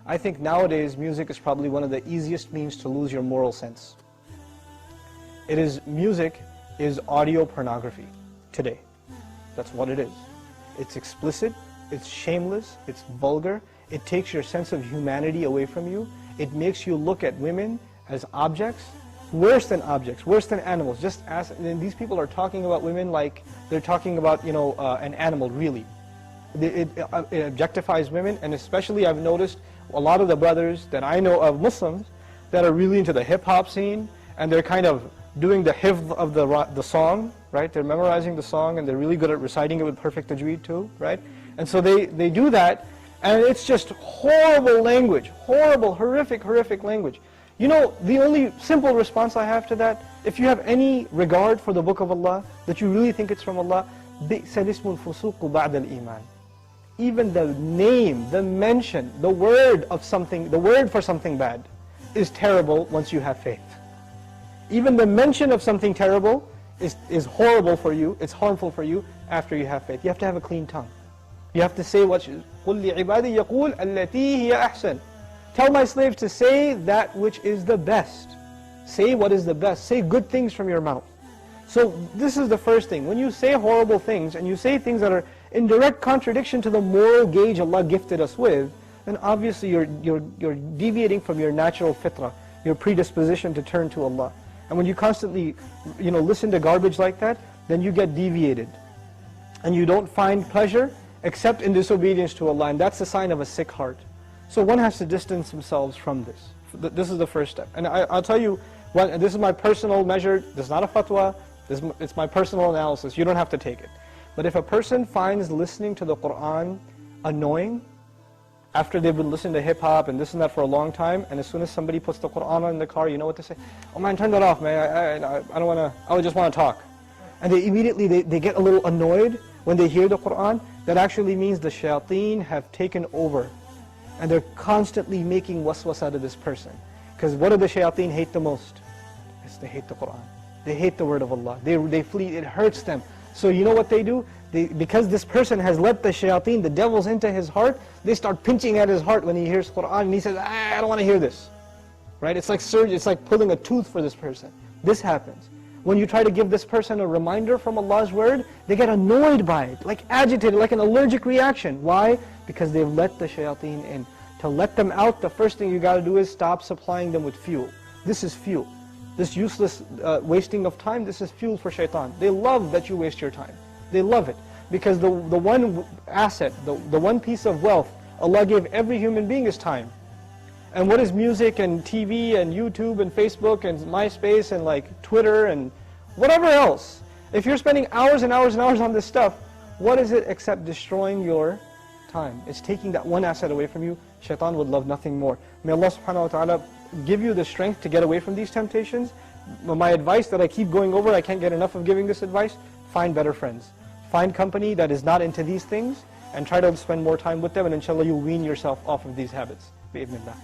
I think nowadays music is probably one of the easiest means to lose your moral sense. Music is audio pornography today. That's what it is. It's explicit, it's shameless, it's vulgar, it takes your sense of humanity away from you, it makes you look at women as objects, worse than animals. Just as, and these people are talking about women like they're talking about, an animal, really. It objectifies women, and especially I've noticed a lot of the brothers that I know of, Muslims, that are really into the hip-hop scene, and they're kind of doing the hifdh of the song, right? They're memorizing the song, and they're really good at reciting it with perfect tajweed too, right? And so they do that, and it's just horrible language, horrible, horrific language. The only simple response I have to that, if you have any regard for the book of Allah, that you really think it's from Allah, بِئْسَ الْإِسْمُ الْفُسُوقُ بَعْدَ الْإِيمَانِ. Even the name, the mention, the word for something bad is terrible once you have faith. Even the mention of something terrible is horrible for you, it's harmful for you after you have faith. You have to have a clean tongue. You have to say what قُلْ لِعِبَادِي يَقُولْ الَّتِي هِيَ أَحْسَنُ. Tell my slaves to say that which is the best. Say what is the best. Say good things from your mouth. So this is the first thing. When you say horrible things, and you say things that are in direct contradiction to the moral gauge Allah gifted us with, then obviously you're deviating from your natural fitrah, your predisposition to turn to Allah. And when you constantly listen to garbage like that, then you get deviated. And you don't find pleasure except in disobedience to Allah, and that's a sign of a sick heart. So one has to distance themselves from this. This is the first step. And I'll tell you, this is my personal measure, this is not a fatwa, it's my personal analysis, you don't have to take it. But if a person finds listening to the Qur'an annoying, after they've been listening to hip-hop and this and that for a long time, and as soon as somebody puts the Qur'an on in the car, you know what they say? Oh man, turn that off, man, I don't want to, I just want to talk. And they immediately, they get a little annoyed when they hear the Qur'an. That actually means the shayateen have taken over. And they're constantly making waswas out of this person. Because what do the shayateen hate the most? Yes, they hate the Qur'an. They hate the word of Allah. They flee, it hurts them. So you know what they do? Because this person has let the shayateen, the devils, into his heart, they start pinching at his heart when he hears Qur'an, and he says, I don't want to hear this. Right? It's like surgery, it's like pulling a tooth for this person. This happens. When you try to give this person a reminder from Allah's word, they get annoyed by it, like agitated, like an allergic reaction. Why? Because they've let the shayateen in. To let them out, the first thing you got to do is stop supplying them with fuel. This is fuel. This useless wasting of time, this is fuel for shaitan. They love that you waste your time. They love it. Because the one asset, the one piece of wealth Allah gave every human being is time. And what is music and TV and YouTube and Facebook and MySpace and like Twitter and whatever else? If you're spending hours and hours and hours on this stuff, what is it except destroying your time? It's taking that one asset away from you. Shaitan would love nothing more. May Allah subhanahu wa ta'ala give you the strength to get away from these temptations. My advice that I keep going over, I can't get enough of giving this advice, find better friends. Find company that is not into these things and try to spend more time with them, and inshallah you'll wean yourself off of these habits. Bi-idhnillah.